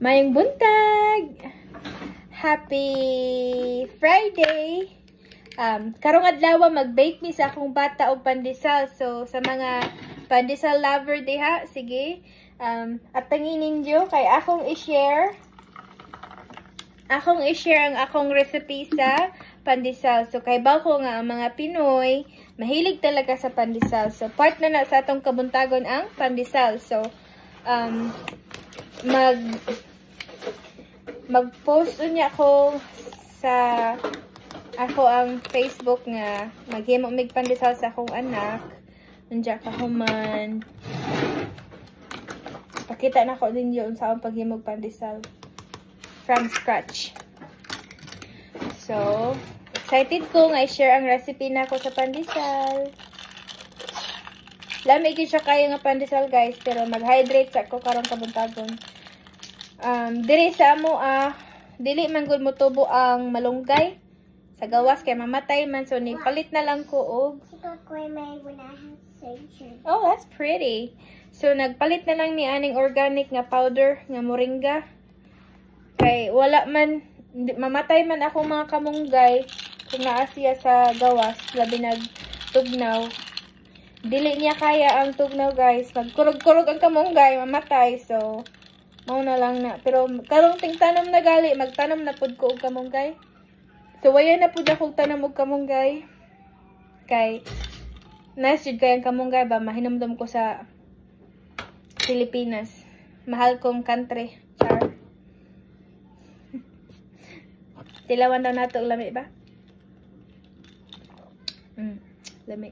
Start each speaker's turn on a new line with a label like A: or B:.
A: Mayong buntag! Happy Friday! Karong adlaw mag-bake mi sa akong bata og pandesal. So sa mga pandesal lover diha, sige. At tangin ninyo kay akong i-share ang akong recipe sa pandesal. So kay baw ko nga ang mga Pinoy mahilig talaga sa pandesal. So part na sa atong kabuntagon ang pandesal. So mag-post unya ako sa ako ang Facebook nga maghimo mig pandesal sa akong anak. Unja ka human. Pakita na ko din yun sa akong paghimog pandesal from scratch. So, excited ko nga i-share ang recipe na ako sa pandesal. Lamig siya kaya nga pandesal guys, pero mag-hydrate sa ako karong kabuntagon. Diri sa amo dili man gud mo tubo ang malunggay sa gawas kay mamatay man, so ni palit na lang ko og oh, that's pretty. So nagpalit na lang ni aning organic nga powder nga moringa kay wala man mamatay man akong mga kamunggay kung naa siya sa gawas labi nagtugnaw. Dili niya kaya ang tugnaw guys, magkurog-kurog ang kamunggay mamatay, so mao na lang na. Pero karong tingtanom na gali, magtanom na pud ko og kamunggay. So waya na pud akong tanom og kamunggay. Kay nice jud kay ang kamunggay ba, mahinumdum ko sa Pilipinas. Mahal kong country. Char. Tilawan daw nato og lami ba? Lami.